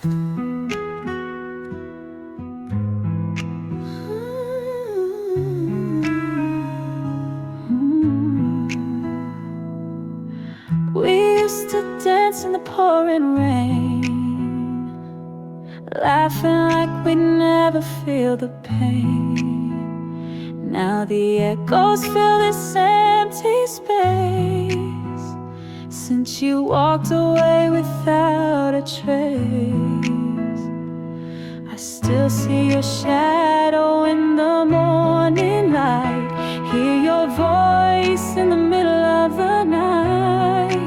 We used to dance in the pouring rain, laughing like we'd never feel the pain. Now the echoes fill this empty space, since you walked away without a trace. I still see your shadow in the morning light, hear your voice in the middle of the night.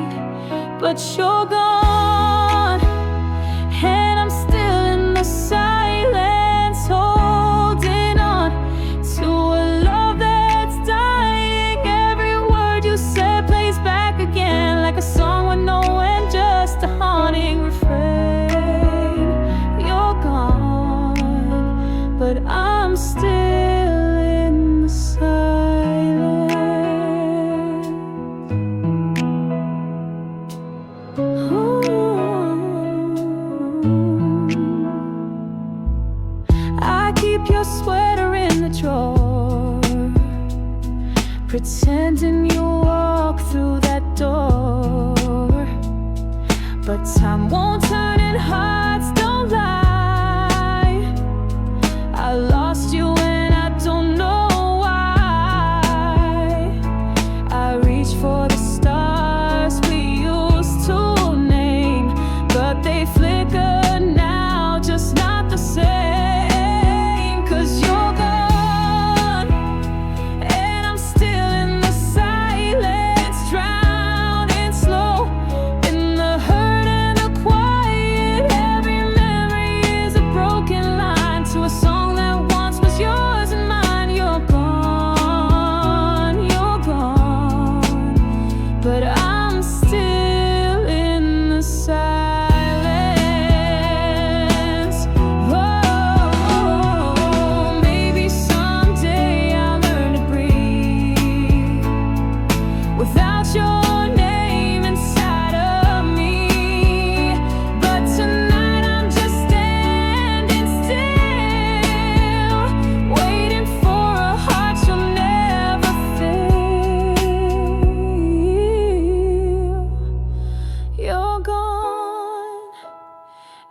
But you're gone, and I'm still in the silence, holding on to a love that's dying. Every word you said plays back again, like a song with no end, just a haunting refrain. You're gone, but I'm still in the silence. I keep your sweater in the drawer, pretending you walk through that door. But time won't turn and hearts don't lie. I lost you and I don't know why. I reach for the stars we used to name, but they flicker now, just not the same. 'Cause you're gone, and I'm still in the silence, drowning slow in the hurt and the quiet. Every memory is a broken line to a song that once was yours and mine. You're gone, but I'm still in the silence. Oh, maybe someday I'll learn to breathe without your name inside of me. But tonight I'm just standing still, waiting for a heart you'll never feel. You're gone,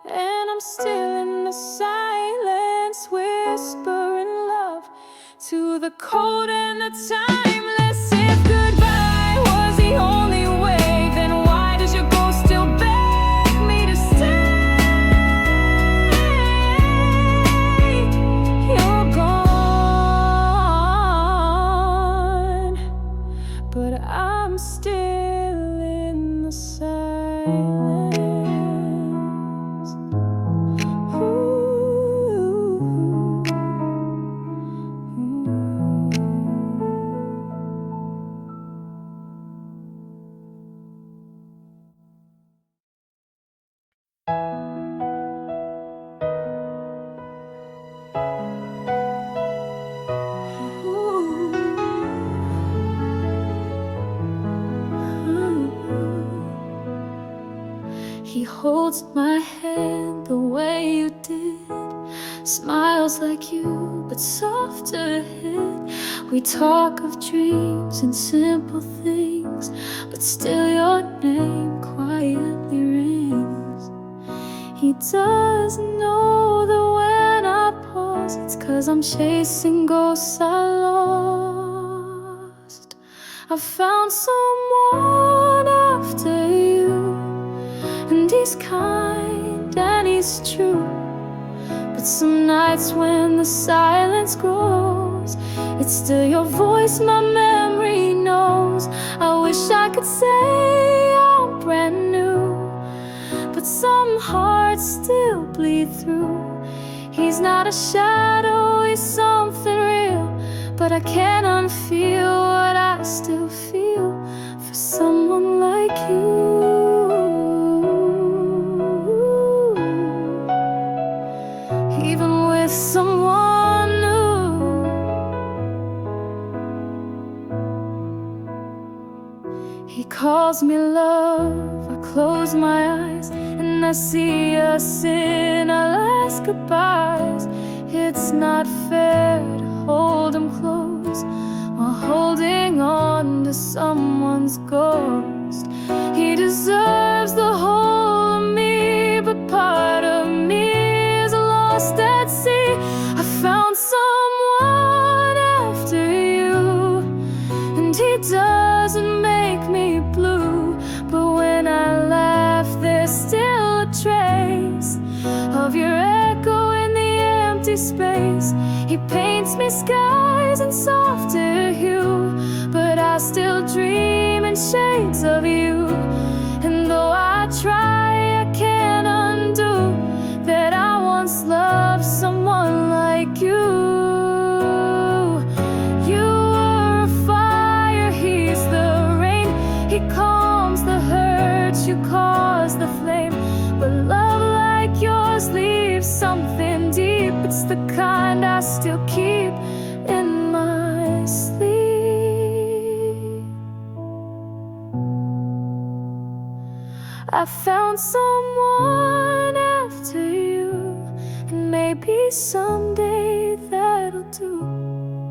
and I'm still in the silence, whispering love to the cold and the timeless. If goodbye was the only way, then why does your ghost still beg me to stay? You're gone, but I'm still in the silence. He holds my hand the way you did, smiles like you, but softer hit. We talk of dreams and simple things, but still your name quietly rings. He doesn't know that when I pause, it's 'cause I'm chasing ghosts I lost. I found someone after you, and he's kind and he's true. But some nights when the silence grows, it's still your voice my memory knows. I wish I could say I'm brand new, but some hearts still bleed through. He's not a shadow, he's something real, but I can't unfeel what I still feel for someone like you. Even with someone new, he calls me love. I close my eyes and I see us in our last goodbyes. It's not fair to hold him close while holding on to someone's ghost. He deserves the whole of me, but part of me is lost at sea. I found someone after you, and he doesn't make me blue. But when I laugh, there's still a trace of your echo in the empty space. He paints me skies in softer hue, but I still dream in shades of you. And though I try, I can't undo that I once loved someone like you. You were a fire, he's the rain. He calms the hurt, you cause the flame. But love like yours leaves something deep. It's the kind I still keep in my sleep. I found someone after you, and maybe someday that'll do.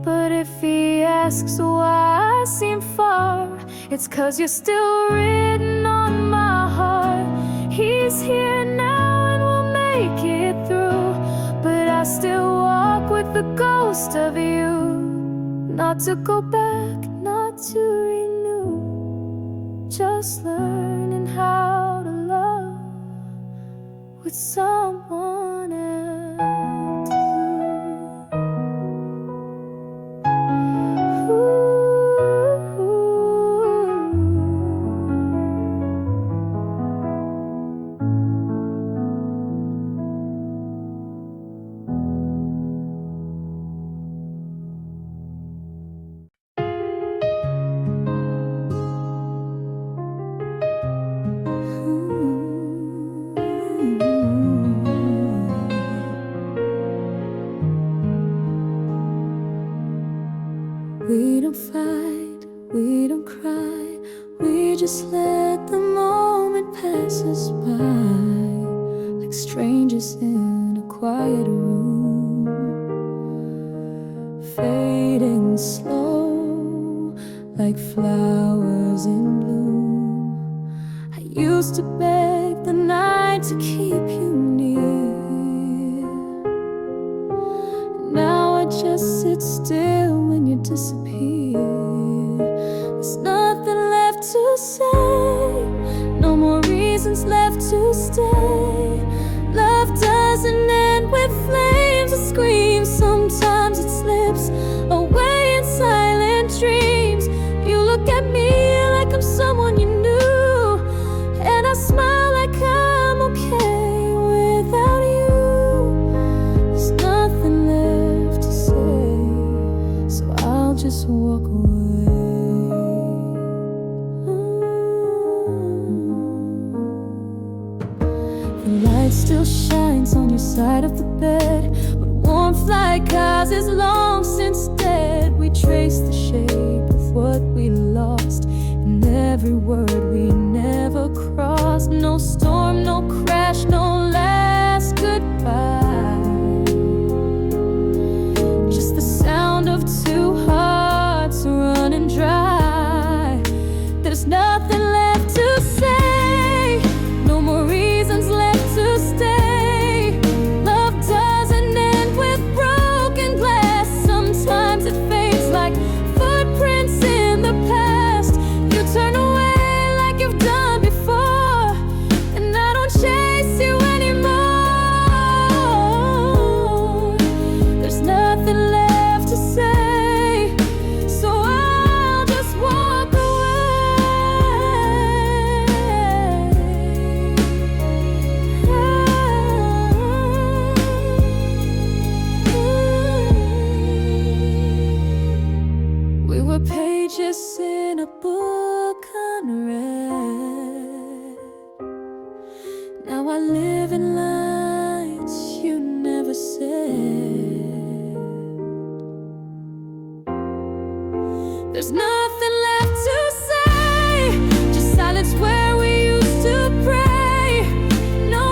But if he asks why I seem far, it's 'cause you're still written on my heart. He's here now and we'll make it through, but I still walk with the ghost of you. Not to go back, not to renew, just learning how to love with someone else. We don't fight, we don't cry, we just let the moment pass us by, like strangers in a quiet room, fading slow, like flowers in bloom. I used to beg the night to keep you near. Now I just sit still when you disappear. There's nothing left to say, no more reasons left to stay. Love doesn't end with flames or screams. Sometimes it slips away in silent dreams. You look at me like I'm someone you knew, and I smile like I'm okay without you. There's nothing left to say, so I'll just walk away. The light still shines on your side of the bed, but warmth like ours is long since dead. We trace the shape of what we lost in every word we never crossed. No storm, no crash, no last goodbye, just the sound of two hearts running dry. There's nothing left to say, no more reasons left to stay. Love doesn't end with broken glass. Sometimes it fades like footprints in the past. You turn away like you've done before, and I don't chase you anymore. There's nothing left to say, so I'll just walk away. We were pages in a book unread. Now I live in lines you never said. There's nothing left to say, just silence where we used to pray. No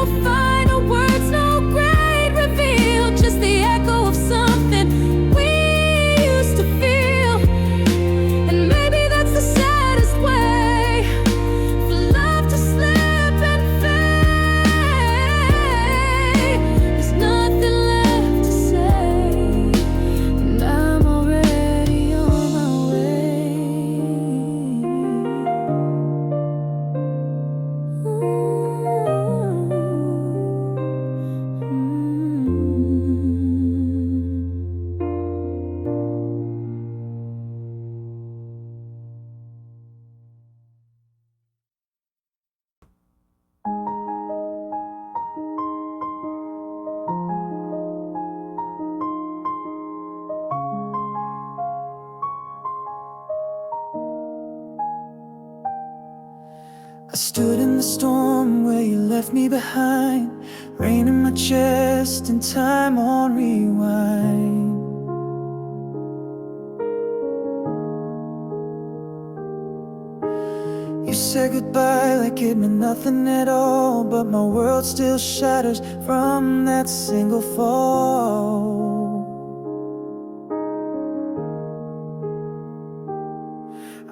I stood in the storm where you left me behind, rain in my chest and time on rewind. You said goodbye like it meant nothing at all, but my world still shatters from that single fall.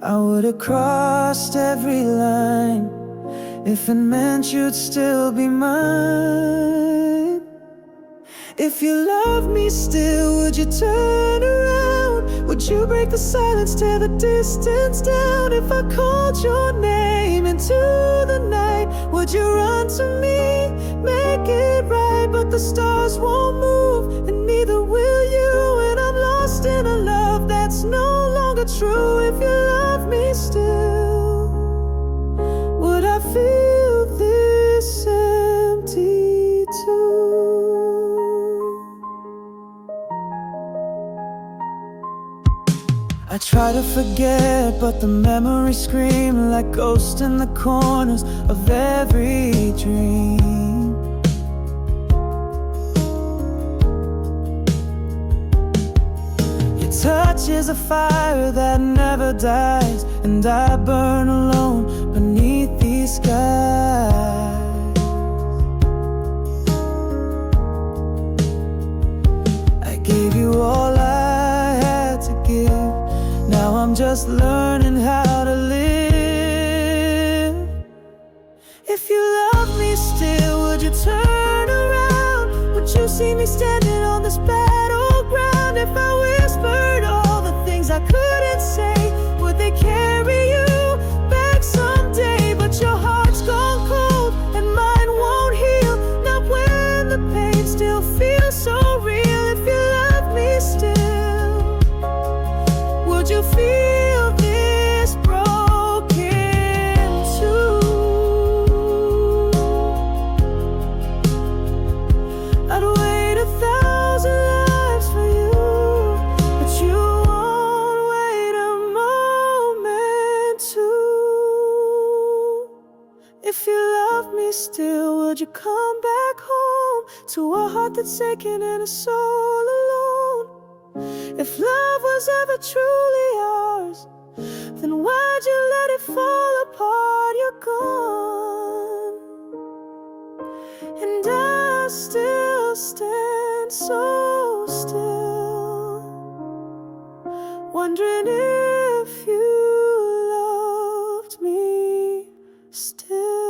I would have crossed every line if it meant you'd still be mine. If you love me still, would you turn around? Would you break the silence, tear the distance down? If I called your name into the night, would you run to me, make it right? But the stars won't move, and neither will you. And I'm lost in a love that's no longer true. If you love me still, would I feel this empty too? I try to forget, but the memories scream like ghosts in the corners of every dream. Your touch is a fire that never dies, and I burn alone beneath these skies. I gave you all I had to give. Now I'm just learning how to live. If you love me still, would you turn around? Would you see me standing on this battleground? If I whispered all the things I couldn't say, would they carry you back someday? But your heart's gone cold and mine won't heal, not when the pain still feels so real. If you love me still, would you feel this broken too? I'd wait 1,000 lives for you, but you won't wait a moment too. If you love me still, would you come back home to a heart that's aching and a soul alone? If love was ever truly ours, then why'd you let it fall apart? You're gone, and I still stand so still, wondering if you loved me still.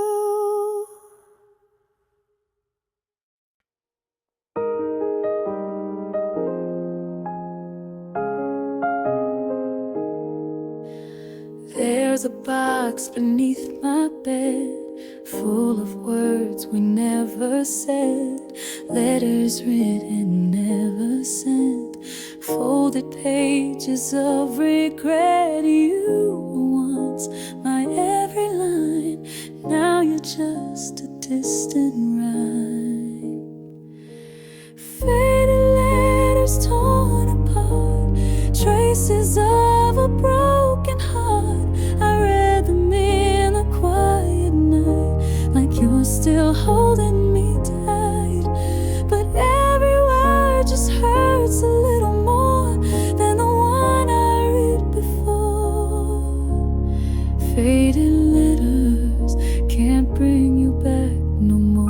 There's a box beneath my bed, full of words we never said, letters written, never sent, folded pages of regret. You were once my every line, now you're just a distant rhyme. Faded letters torn apart, traces of a broken heart. I read them in the quiet night, like you're still holding me tight. But every word just hurts a little more than the one I read before. Faded letters can't bring you back no more.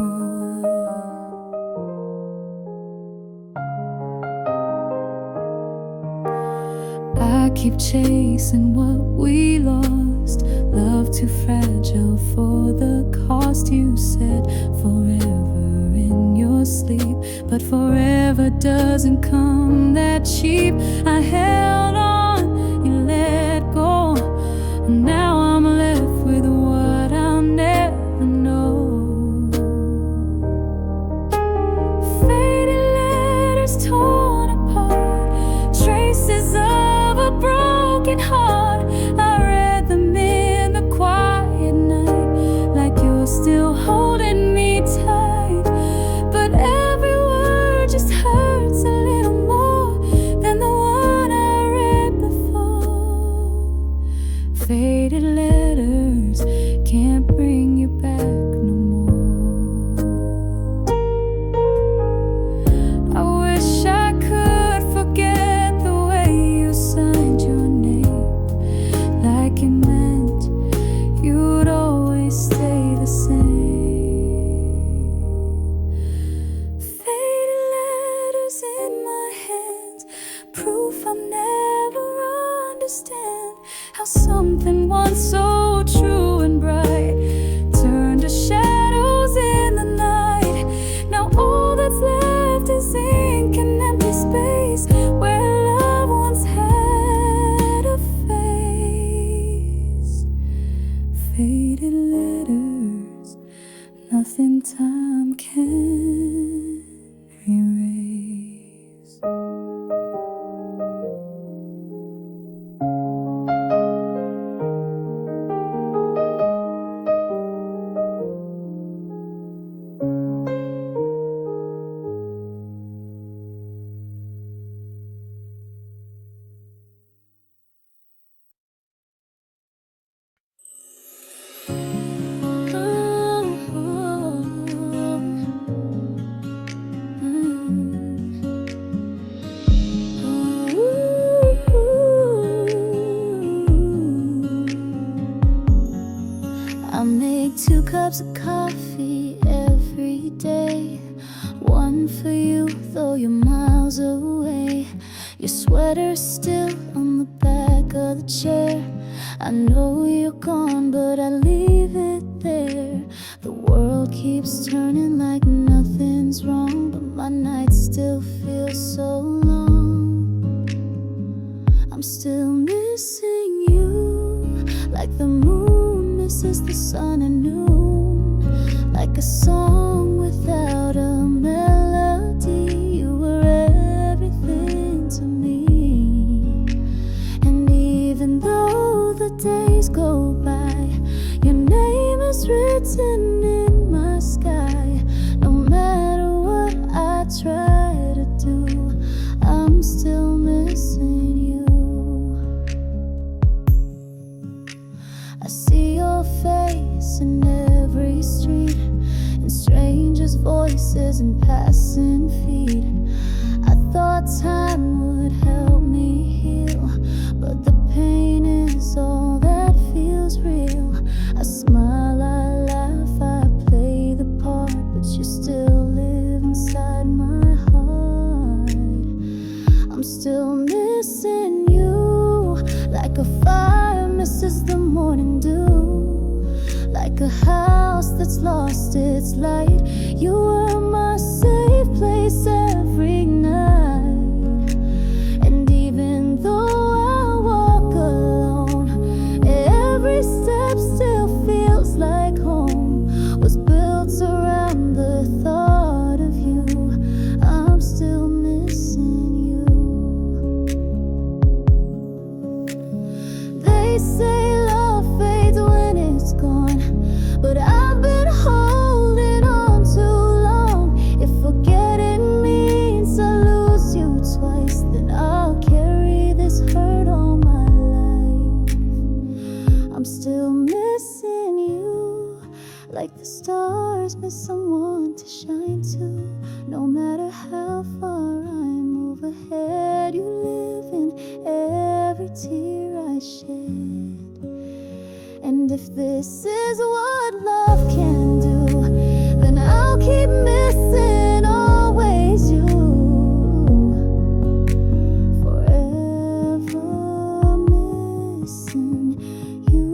I keep chasing what we lost, love too fragile for the cost. You said forever in your sleep, but forever doesn't come that cheap. I held on, you let go, and now I'm left with what I'll never know. Faded letters torn apart, traces of a broken heart. I read them in the quiet night, like you're still holding me tight. But every word just hurts a little more than the one I read waiting for you, though you're miles away. Your sweater's still on the back of the chair. I know you're gone, but I leave it there. The world keeps turning like nothing's wrong, but my nights still feel so long. I'm still missing you, like the moon misses the sun at noon. Like a song without a melody, you were everything to me. And even though the days go by, your name is written in my sky. No matter what I try to do, I'm still missing you. I see your face in every street, in strangers' voices and passing feet. I thought time would help me heal, but the pain is all that feels real. I smile, I laugh, I play the part, but you still live inside my heart. I'm still missing you, like a fire misses the morning dew, like a house that's lost its light. You were my safe place every night. And even though I walk alone, every step still feels like home. Was built around the thought of you. I'm still missing you. They say love fades when it's gone, but I've been holding on too long. If forgetting means I lose you twice, then I'll carry this hurt all my life. I'm still missing you, like the stars miss someone to shine to. No matter how far I move ahead, you live in every tear I shed. And if this is what love can do, then I'll keep missing always you. Forever missing you.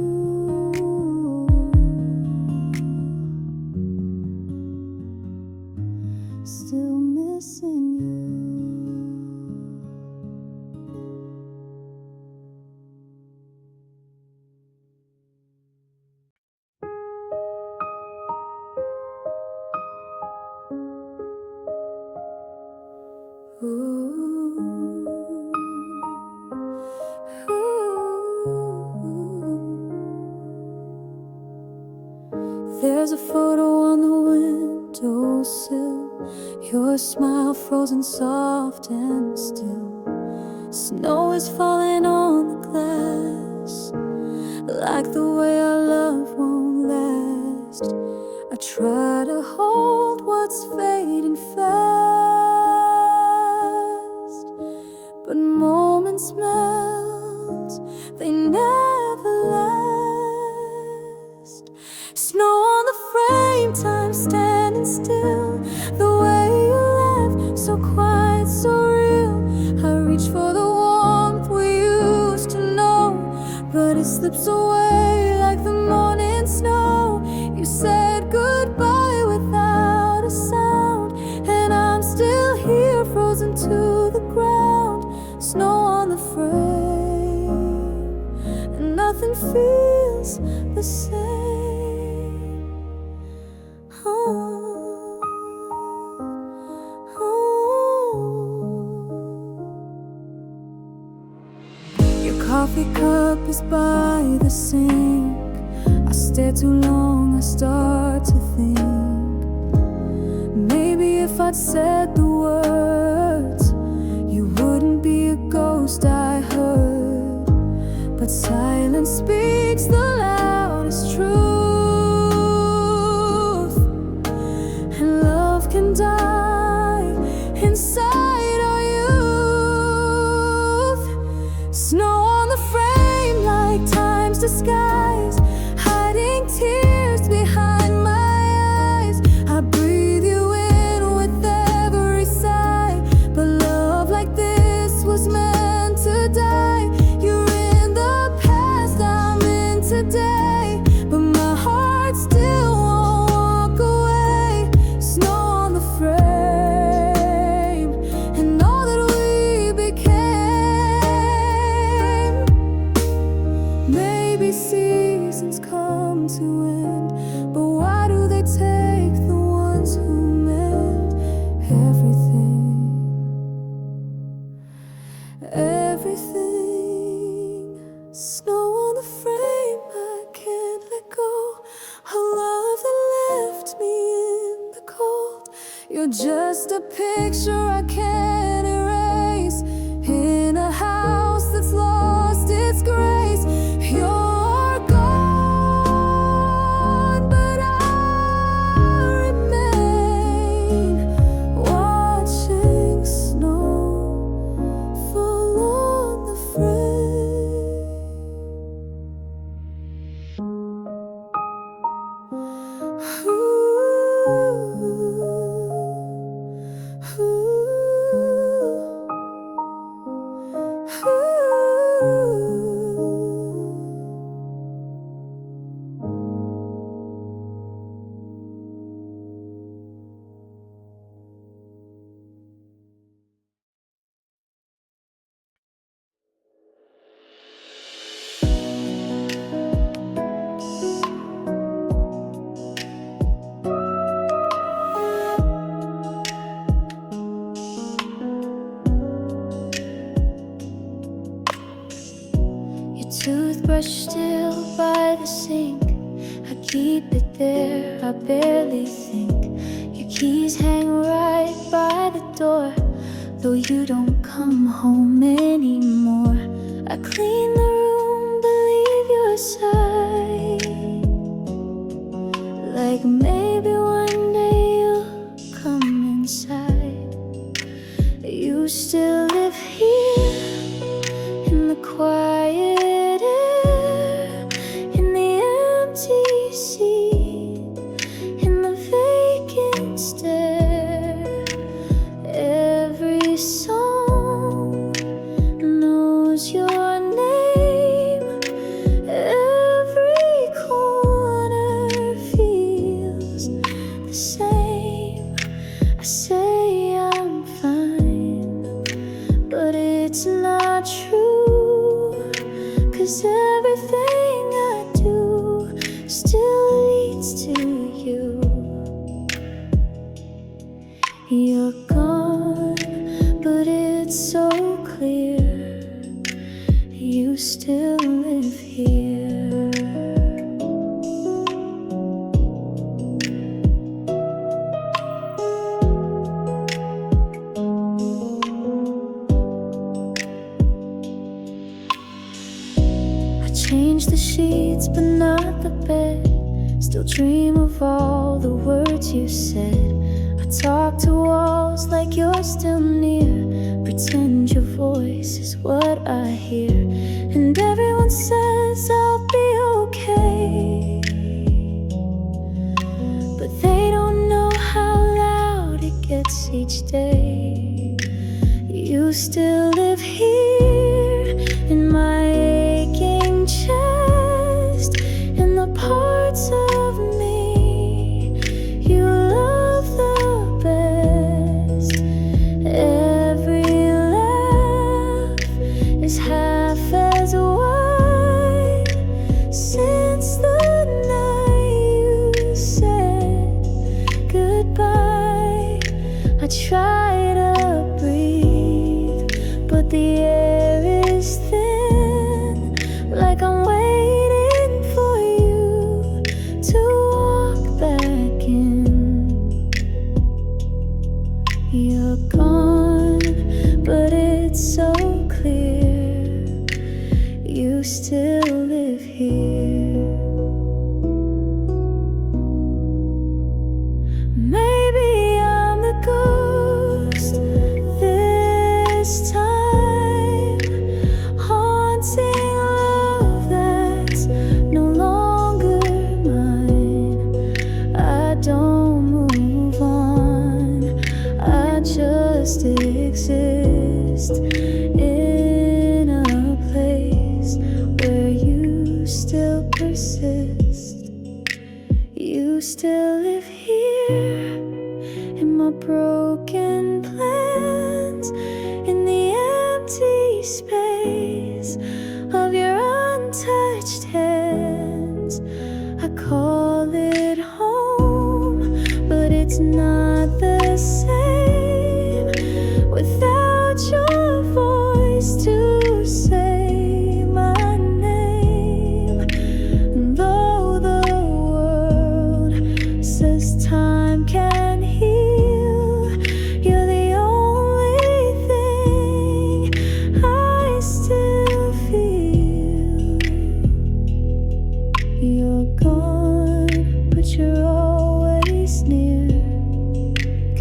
Still missing you. There's a photo on the windowsill, your smile frozen soft and still. Snow is falling on the glass, like the way our love won't last. I try to hold what's fading fast, but moments melt, they never last. Snow on the frame, time standing still. The way you laugh, so quiet, so real. I reach for the warmth we used to know, but it slips away like the morning snow. You said goodbye without a sound, and I'm still here frozen to the ground. Snow on the frame, and nothing feels the same. Your coffee cup is by the sink. I stare too long, I start to think, maybe if I'd said the words, you wouldn't be a ghost I heard. But silence speaks the loudest truth, and love can die inside our youth. Snow on the frame like time's disguise, hiding tears behind my eyes. I breathe you in with every You're just a picture I can't erase, in a house that's lost its grace. You're gone, but I remain, watching snow fall on the frame. Toothbrush still by the sink, I keep it there, I barely think. Your keys hang right by the door, though you don't come home anymore. I clean the room but leave your side, like maybe one day you'll come inside. You still live here in the quiet, you're gone, but it's so clear you still live here. I changed the sheets but not the bed, still dream of all the words you said. Talk to walls like you're still near, pretend your voice is what I hear, and everyone says I'll be okay, but they don't know how loud it gets each day. You still live here in my aching chest, in the parts of me you love the best. Every laugh is half as wide since the night you said goodbye. I try to breathe, but the air is thin, like I'm waiting for you to walk back in. You're gone, but it's so clear you still live here. Maybe I'm the ghost this time, haunting love that's no longer mine. I don't move on, I just exist in a place where you still persist. You still live here in my broken plans, in the empty space of your untouched hands. I call it home, but it's not the same without your voice to say my name. And though the world says time can heal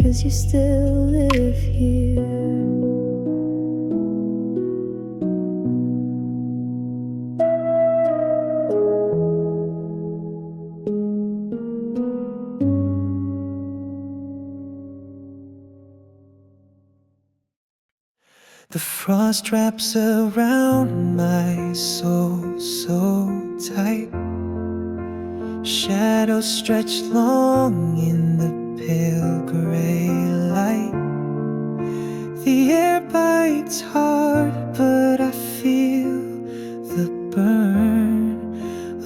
'cause you still live here. The frost wraps around my soul so tight. Shadows stretch long in the pale gray light. The air bites hard, but I feel the burn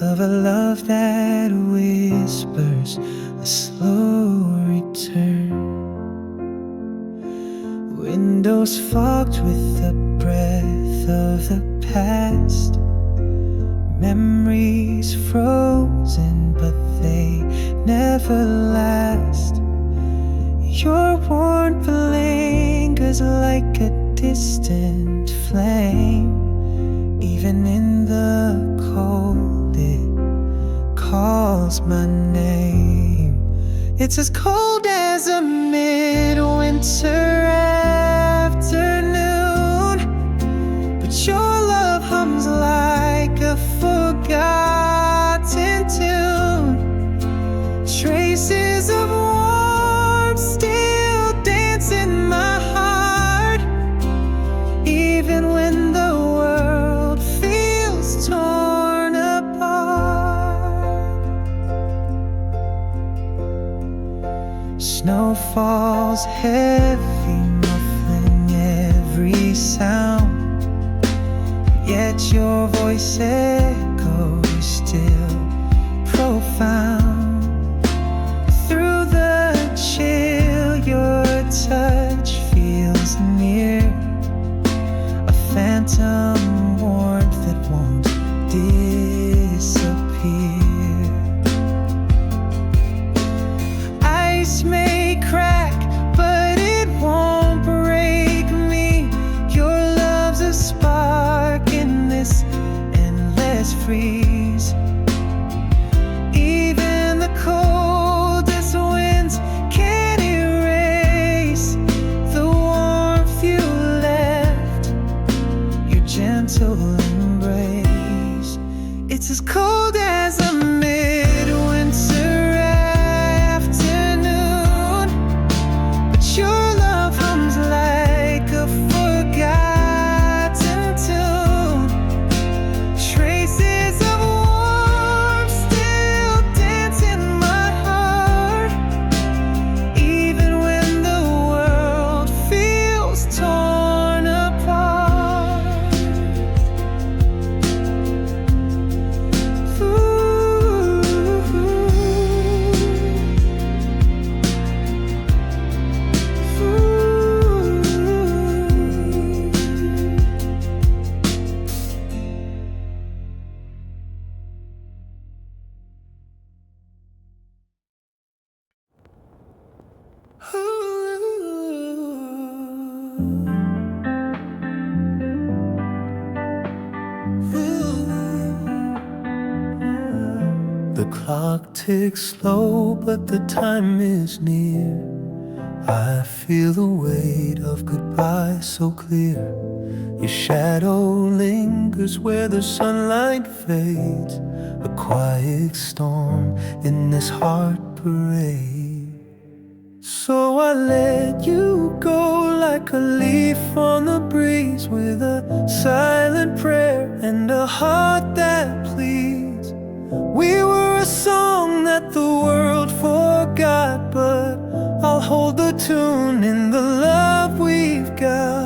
of a love that whispers a slow return. Windows fogged with the breath of the past. Memories frozen, but they never last. Your warmth lingers like a distant flame. Even in the cold, it calls my name. It's as cold as a midwinter afternoon, but your love hums like a forgotten tune. Traces of warmth still dance in my heart, even when the world feels torn apart. Snow falls heavy, muffling every sound, yet your voice echoes still profound. Through the chill, your touch feels near, a phantom warmth that won't disappear. Ice may crack, but it won't break me. Your love's a spark in this endless freeze. Even the coldest winds can't erase the warmth you left, your gentle embrace. It's as cold as a midwinter afternoon, but your love hums like a forgotten tune. Traces of warmth still dance in my heart, even when the world feels torn apart. The clock ticks slow, but the time is near. I feel the weight of goodbye so clear. Your shadow lingers where the sunlight fades, a quiet storm in this heart parade. So I let you go like a leaf on the breeze, with a silent prayer and a heart that pleads. We were a song that the world forgot, but I'll hold the tune in the love we've got.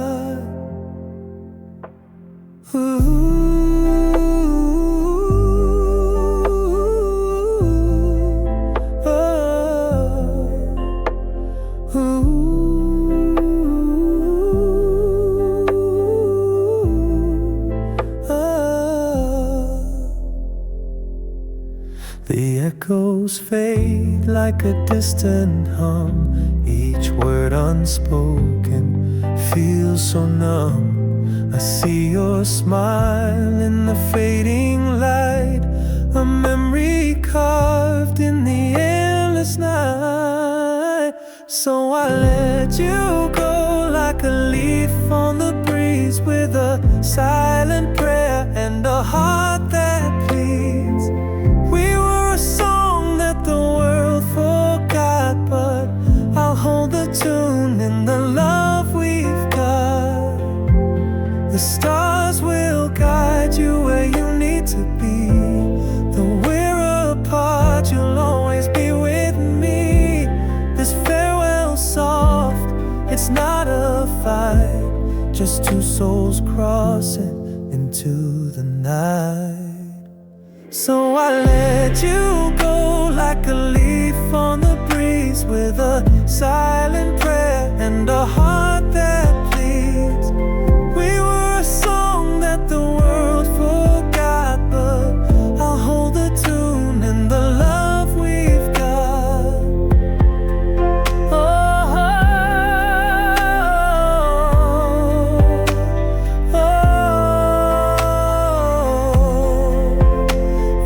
The echoes fade like a distant hum. Each word unspoken feels so numb. I see your smile in the fading light, a memory carved in the endless night. So I let you go like a leaf on the breeze, with a silent prayer and a heart that pleads. We were a song that the world forgot, but I'll hold the tune in the love we've got. The stars will guide you where you need to be. Though we're apart, you'll always be with me. This farewell soft, it's not a fight, just two souls crossing into the night. So I let you go like a leaf on the breeze, with a silent prayer and a heart that pleads. We were a song that the world forgot, but I'll hold the tune in the love we've got. Oh, oh,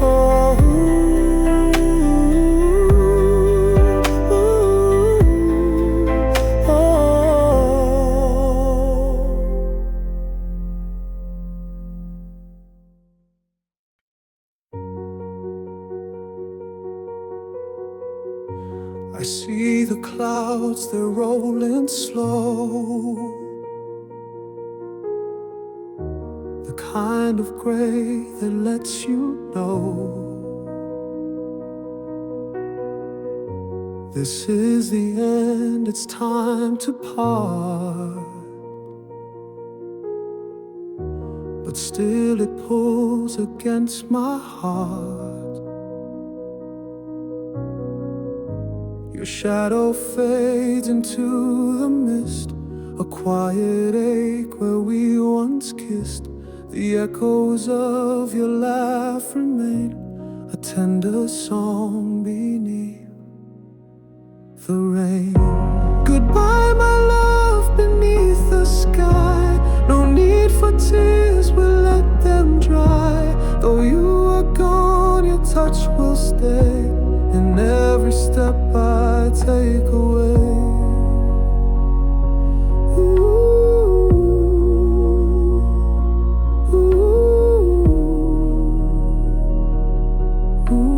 oh, I see the clouds, they're rolling slow, the kind of gray that lets you know this is the end, it's time to part. But still it pulls against my heart. Your shadow fades into the mist, a quiet ache where we once kissed. The echoes of your laugh remain, a tender song beneath the rain. Goodbye, my love, beneath the sky. No need for tears, we'll let them dry. Though you are gone, your touch will stay in every step I take away. Ooh, ooh, ooh.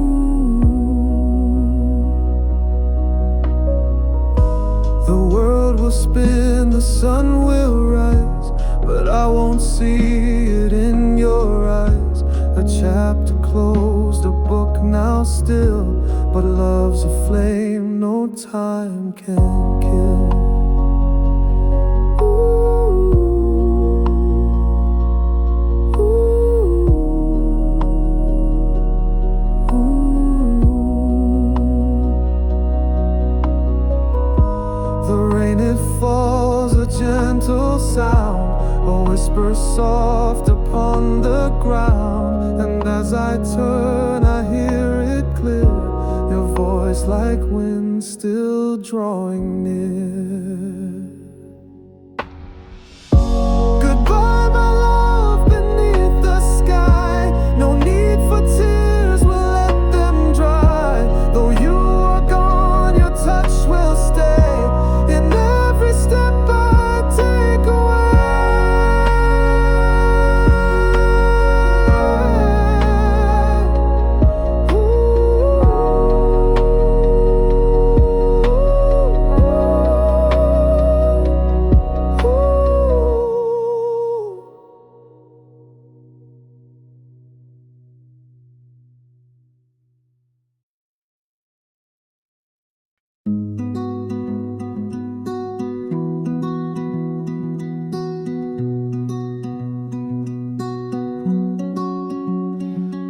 The world will spin, the sun will rise, but I won't see it in your eyes. A chapter closed, a book now still, but love's a flame no time can kill. Ooh, ooh, ooh. The rain, it falls, a gentle sound, a whisper soft upon the ground. And as I turn, I hear it clear, your voice like wind still drawing near. Goodbye, my love, beneath the sky. No need for tears, we'll let them dry. Though you are gone, your touch will stay in every step I take away.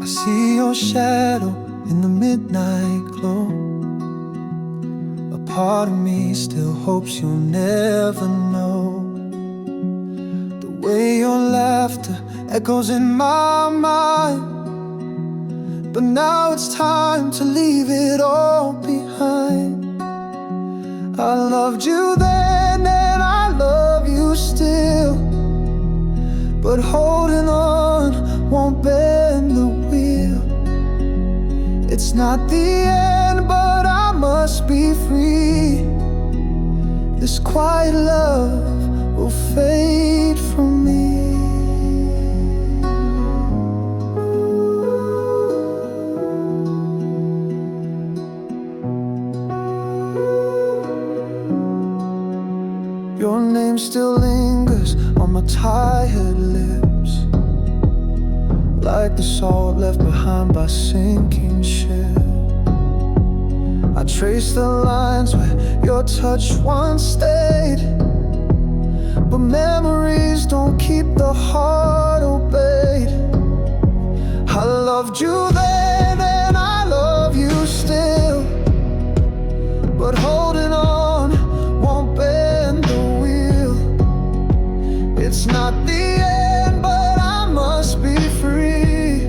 I see your shadow in the midnight glow. A part of me still hopes you'll never know the way your laughter echoes in my mind. But now it's time to leave it all behind. I loved you then and I love you still, but holding on won't bend the wheel. It's not the end, but I must be free. This quiet love will fade from me. Your name still lingers on my tired lips, like the salt left behind by sinking ship. I trace the lines where your touch once stayed, but memories don't keep the heart obeyed. I loved you then and I love you still, but holding on won't bend the wheel. It's not the end, but I must be free.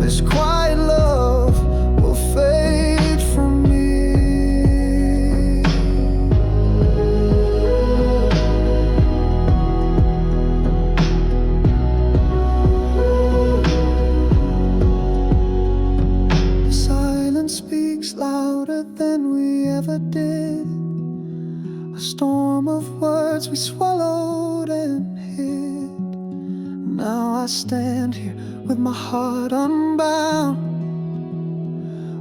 This quiet love will fade from me. The silence speaks louder than we ever did. A storm of words we swallowed and hid. Now I stand here with my heart unbound,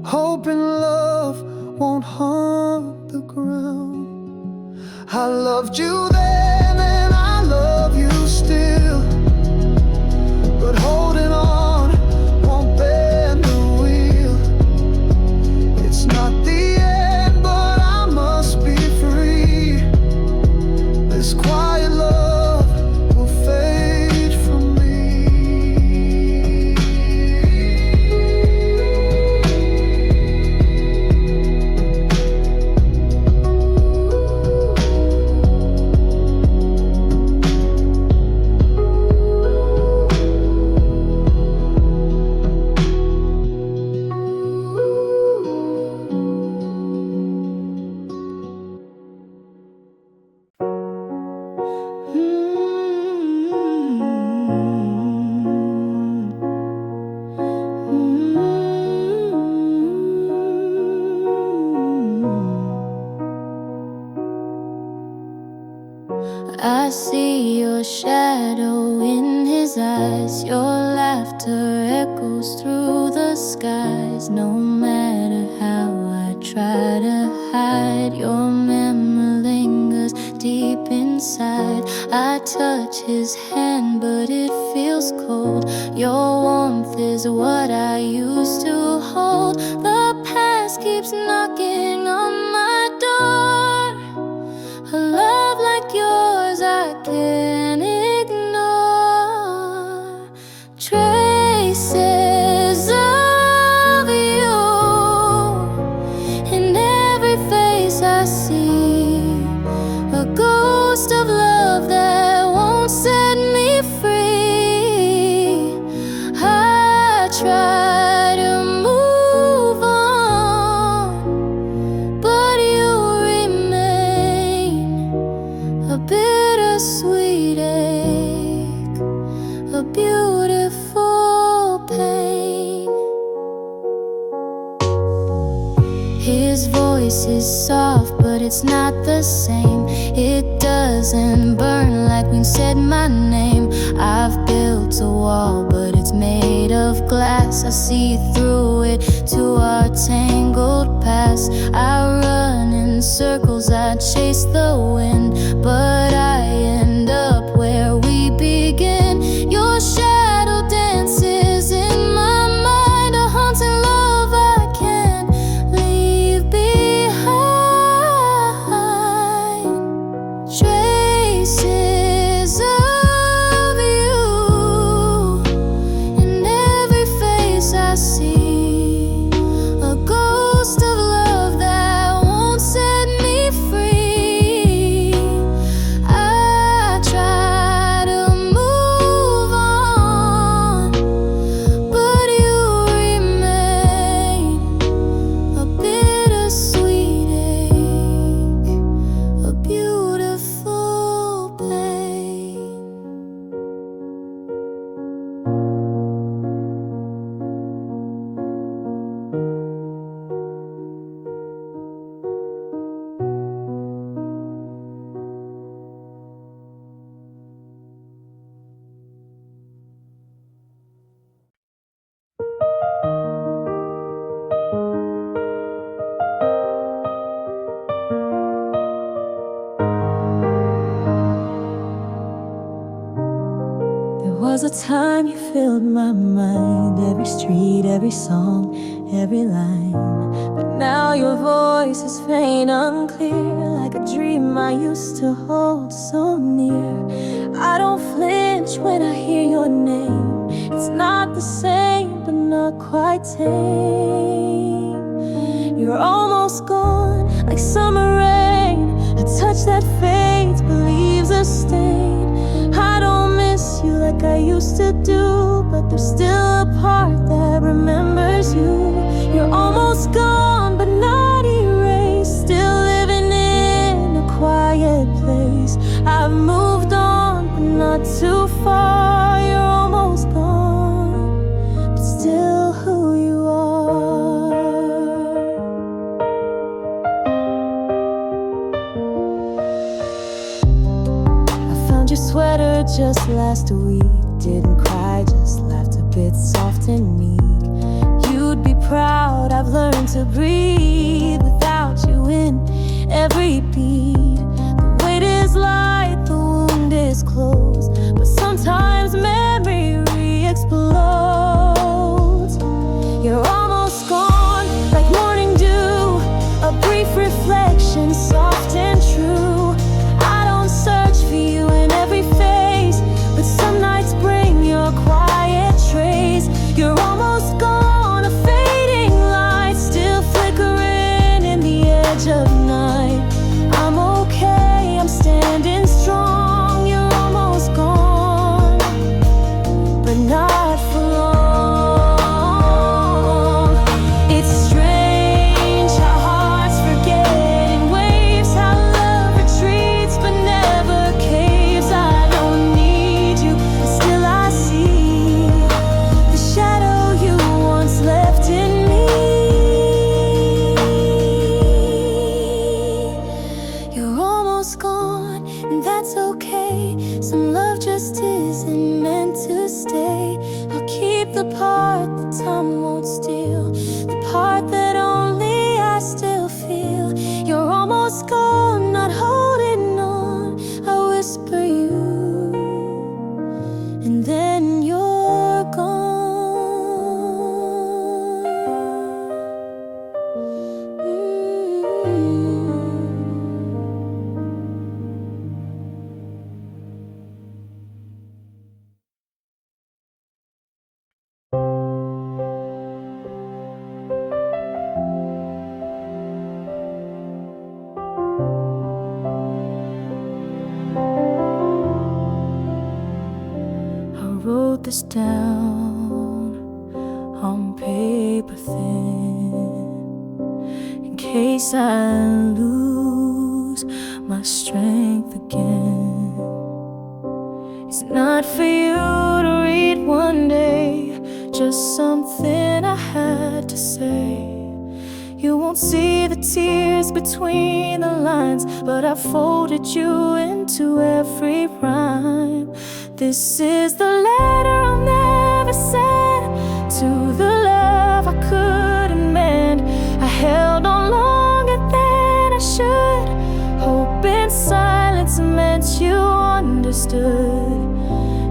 hoping love won't haunt the ground. I loved you then and I love you still, but holding on won't bend the wheel. It's not the end, but I must be free. This quiet love will fade from me. I see your shadow in his eyes. Your laughter echoes through the skies. No matter how I try to hide, your memory lingers deep inside. I touch his hand, but it feels cold. Your warmth is what I used to hold. The past keeps knocking on my door. A love like yours I can't ignore. Traces of you in every face I see. A ghost of love that won't set me free. I try to move on, but you remain a bittersweet ache, a beautiful pain. His voice is soft, but it's not the same. It doesn't burn like when said my name. I've built a wall, but it's made of glass. I see through it to our tangled past. I run in circles, I chase the wind, but I end up where we begin. Your shadow dances in my mind, a haunting love I can't leave behind. Traces of you in every face I see. A ghost of love that won't set me free. was a time you filled my mind, every street, every song, every line. But now your voice is faint, unclear, like a dream I used to hold so near. I don't flinch when I hear your name. It's not the same, but not quite tame. You're almost gone, like summer rain, a touch that fades but leaves a stain. I don't miss you like I used to do, but there's still a part that remembers you. You're almost gone, but not erased, still living in a quiet place. I've moved on, but not too far. You're almost gone, but still who you are. I found your sweater just last week. Didn't cry, just laughed a bit soft and meek. You'd be proud I've learned to breathe without you in every beat. The weight is light, the wound is closed, but sometimes memory re-explodes. You're almost gone, like morning dew, a brief reflection, soft and true. I don't search for you in every face, but some nights bring your quiet trace. You're almost gone, a fading light, still flickering in the edge of night. I'm okay, I'm standing strong. You're almost gone, but not for long. It's strange how hearts forget in waves, how love retreats but never caves. I don't need you, but still I see the shadow you once left in me. You're almost gone, and that's okay. Some love just isn't meant to stay. I'll keep the part that time won't steal, the part that only I still feel. You're almost gone, not holding on. I whisper you, and then you're gone. I wrote this down on paper thin, in case I lose my strength again. It's not for you to read one day, just something I had to say. You won't see the tears between the lines, but I folded you into every rhyme. This is the letter I'll never send to the love I couldn't mend. I held on longer than I should, hoping silence meant you understood.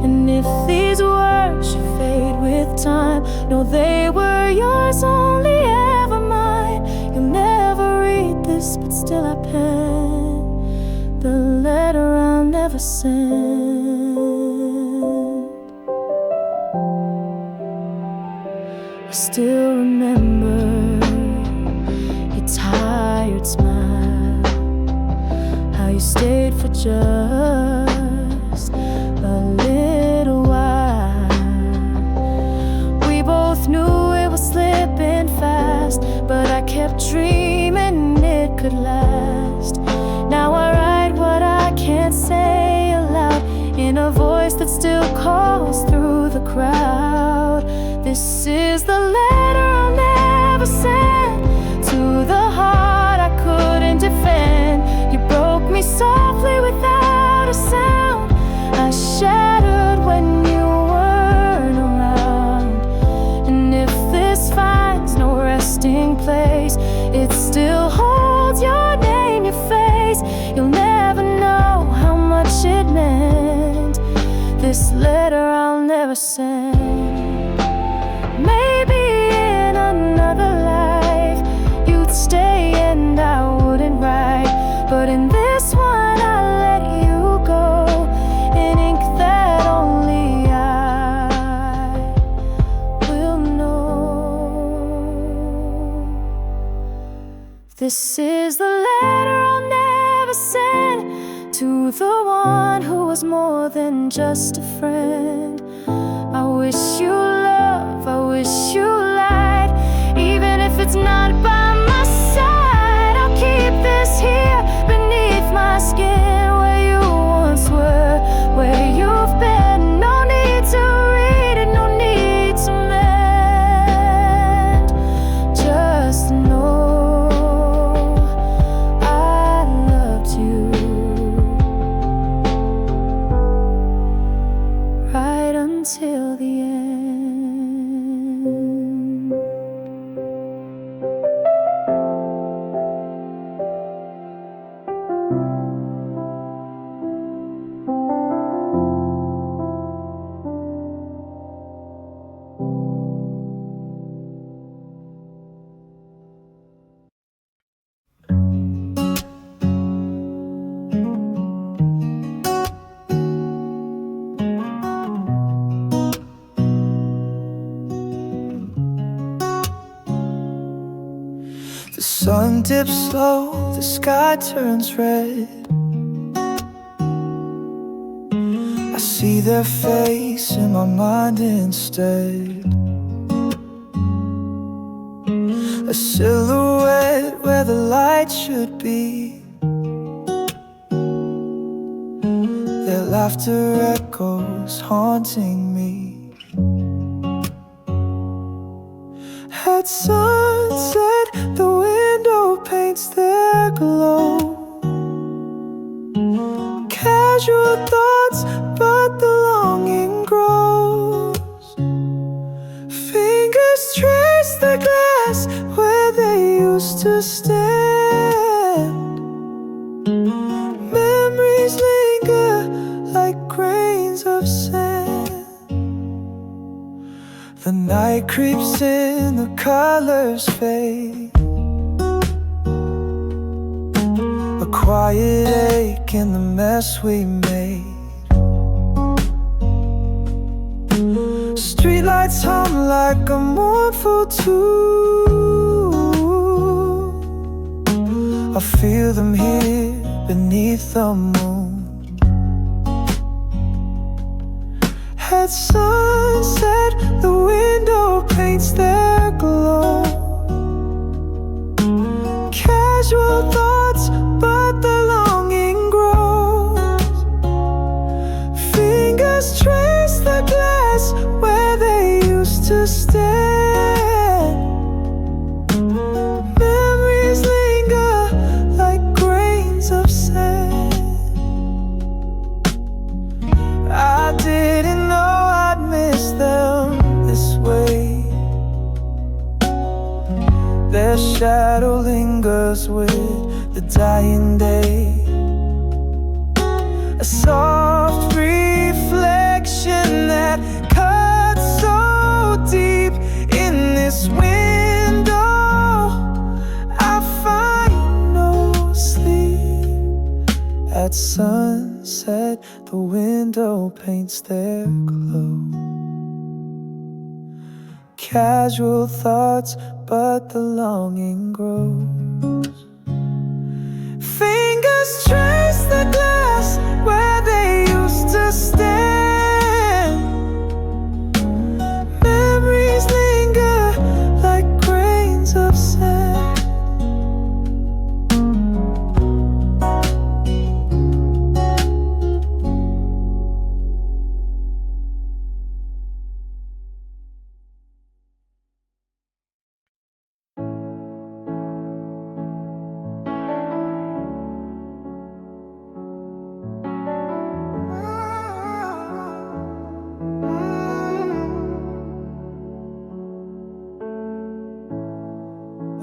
And if these words should fade with time, know they were yours, only ever mine. You'll never read this, but still I pen the letter I'll never send. I still remember your tired smile, how you stayed for just a little while. We both knew it was slipping fast, but I kept dreaming it could last. Now I write what I can't say aloud, in a voice that still calls through the crowd. This is the letter I'll never send to the heart I couldn't defend. You broke me softly without a sound. I shattered when you weren't around. And if this finds no resting place, it still holds your name, your face. You'll never know how much it meant. This letter I'll never send. Maybe in another life you'd stay and I wouldn't write, but in this one I'll let you go in ink that only I will know. This is the letter I'll never send to the one who was more than just a friend. I wish you love, I wish you light, even if it's not by my side. I'll keep this here beneath my skin, where you once were, where you've been. No need to read it, no need to mend. Just know I loved you right until the end. The sun dips low, the sky turns red. I see their face in my mind instead. A silhouette where the light should be. Their laughter echoes, haunting me. At sunset, the window paints their glow. Casual thoughts, but the longing grows. Fingers trace the glass where they used to stand. Memories linger like grains of sand. The night creeps in, the colors fade. A quiet ache in the mess we made. Streetlights hum like a mournful tune. I feel them here beneath the moon. At sunset, the window paints their glow. Casual thoughts, but the longing grows. Fingers trace the glass where they used to stand. Memories linger like grains of sand. I didn't know I'd miss them this way. Their shadow lingers with the dying day. A soft reflection that cuts so deep in this window. I find no sleep. At sunset, the window paints their glow. Casual thoughts, but the longing grows. Fingers trace the glass where they used to stand. Memories linger like grains of sand.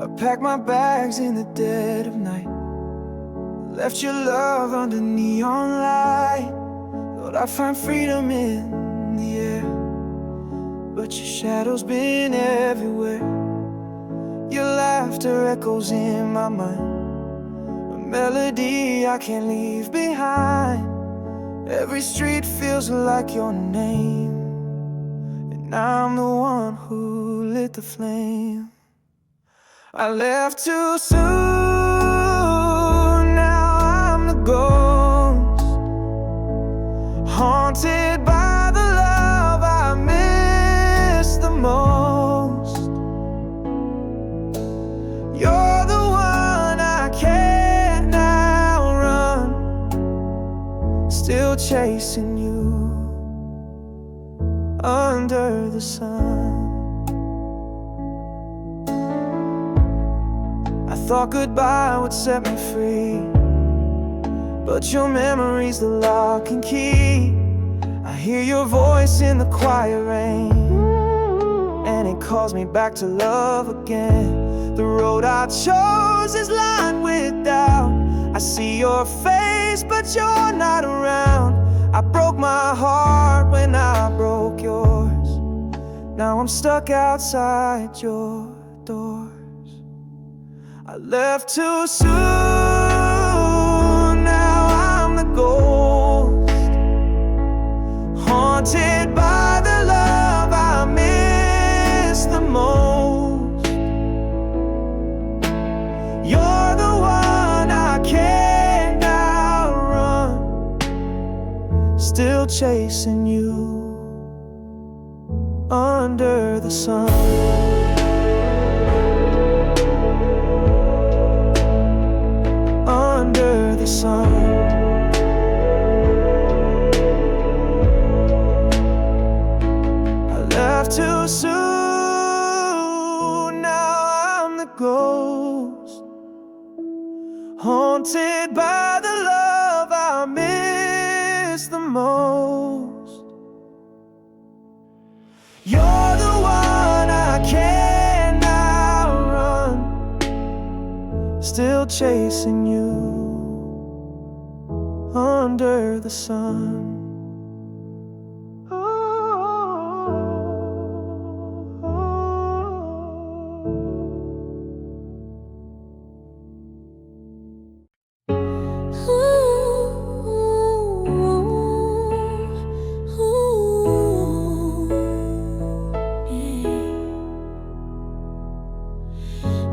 I packed my bags in the dead of night. Left your love under neon light. Thought Thought I'd find freedom in the air, but your shadow's been everywhere. Your laughter echoes in my mind, a melody I can't leave behind. Every street feels like your name, and I'm the one who lit the flame. I left too soon, now I'm the ghost, haunted by the love I miss the most. You're the one I can't now run, still chasing you under the sun. I thought goodbye would set me free, but your memory's the lock and key. I hear your voice in the quiet rain, and it calls me back to love again. The road I chose is lined with doubt. I see your face, but you're not around. I broke my heart when I broke yours. Now I'm stuck outside your doors. I left too soon, now I'm the ghost, haunted by the love I miss the most. You're the one I can't outrun, still chasing you under the sun. Under the sun. I left too soon, now I'm the ghost, haunted by the love I miss the most. You're the one I can't outrun, still chasing you under the sun.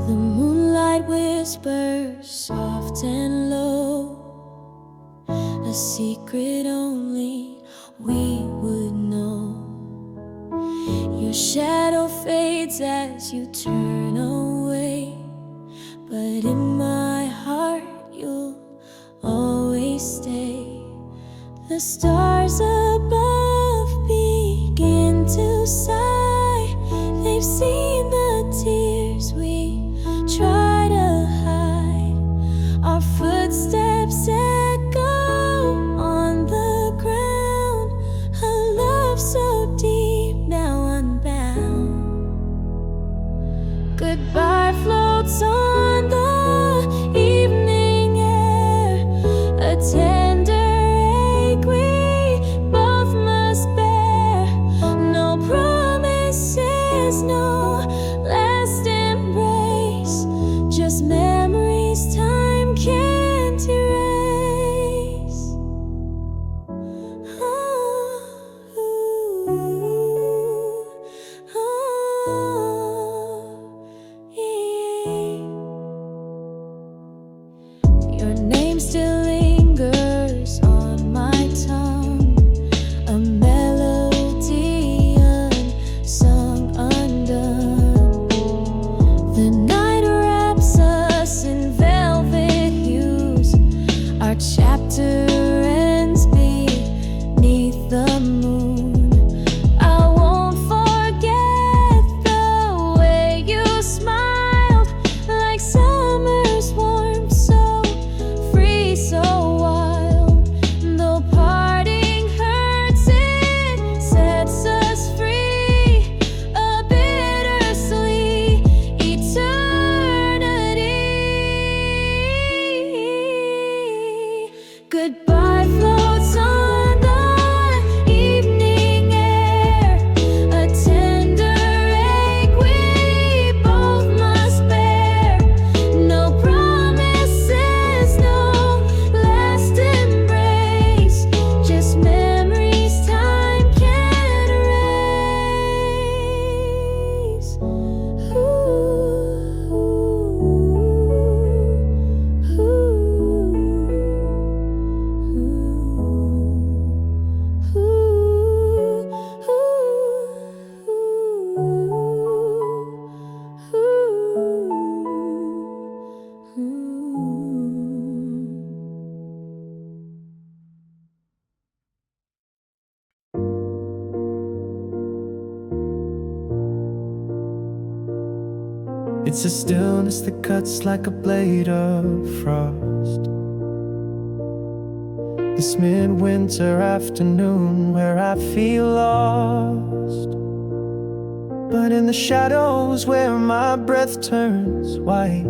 The moonlight whispers soft and low, a secret only we would know. Your shadow fades as you turn away, but in my heart you'll always stay. The stars above begin to sigh, they've seen the tears we try to hide. Our footsteps echo on the ground, a love so deep now unbound. Goodbye floats on the evening air, a tender ache we both must bear. No promises, no last embrace, just memories time can't erase. Your name still lingers on my tongue, a melody unsung, undone. The night wraps us in velvet hues, our chapter ends beneath the moon. I won't forget the way you smiled, like summer's warmth, so free, so wild. Though parting hurts, it sets us free, a bittersweet eternity. Goodbye. It's a stillness that cuts like a blade of frost. This midwinter afternoon where I feel lost, but in the shadows where my breath turns white,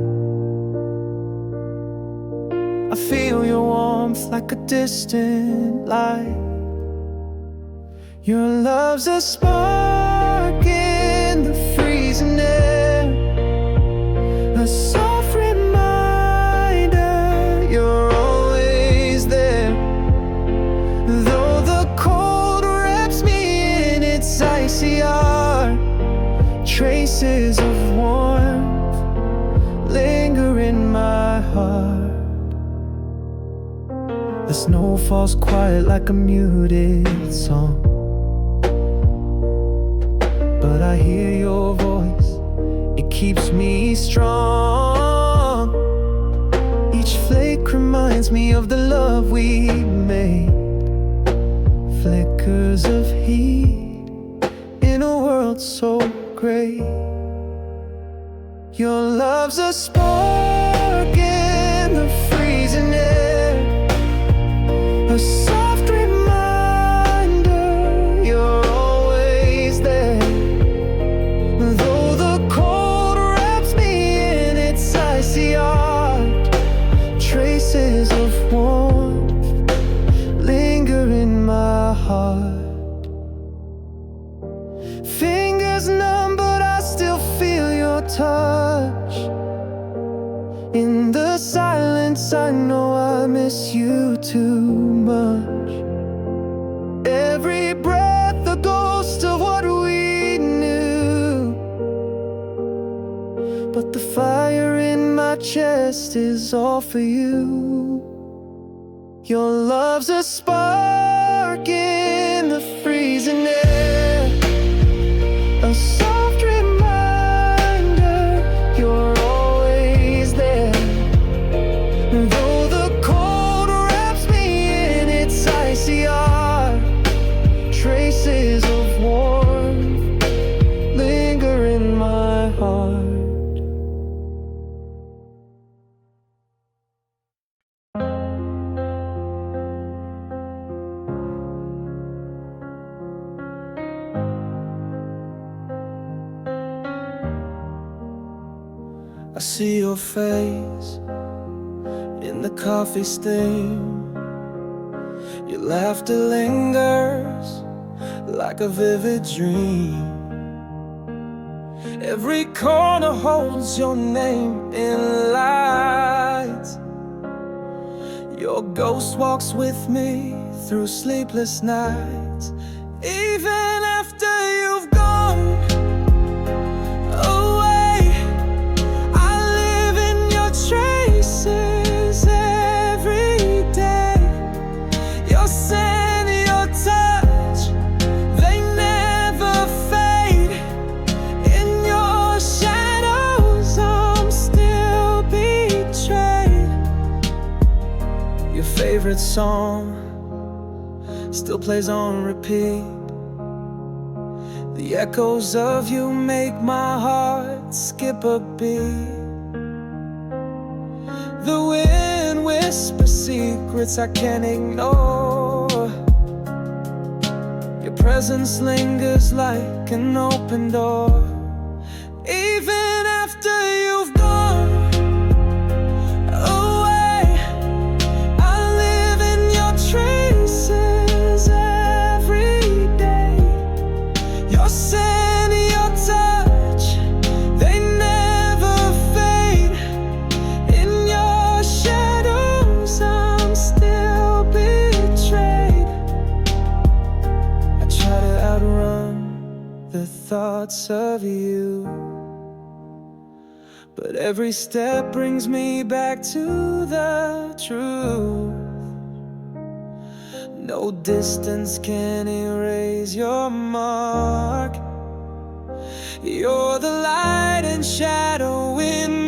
I feel your warmth like a distant light. Your love's a spark in the freezing air, a soft reminder you're always there. Though the cold wraps me in its icy heart, traces of warmth linger in my heart. The snow falls quiet like a muted song, but I hear your voice, it keeps me strong. Each flake reminds me of the love we made, flickers of heat in a world so gray. Your love's a spark in the freezing air, a soft reminder you're always there. Though the cold wraps me in its icy art, traces of warmth linger in my heart. Fingers numb, but I still feel your touch. In the silence, I know I miss you too much. Every breath, a ghost of what we knew, but the fire in my chest is all for you. Your love's a spark in the freezing air, a soft reminder you're always there. Though the cold wraps me in its icy heart, traces of warmth linger in my heart. I see your face in the coffee steam. Your laughter lingers like a vivid dream. Every corner holds your name in light. Your ghost walks with me through sleepless nights. Even after you've gone away, I live in your traces every day. Your scent, your touch, they never fade. In your shadows, I'm still betrayed. Your favorite song still plays on repeat. The echoes of you make my heart skip a beat. The wind whispers secrets I can't ignore. Your presence lingers like an open door. Even after you've gone away, I live in your traces every day. Your scent, your touch, they never fade. In your shadows, I'm still betrayed. I try to outrun the thoughts of you, but every step brings me back to the truth. No distance can erase your mark. You're the light and shadow in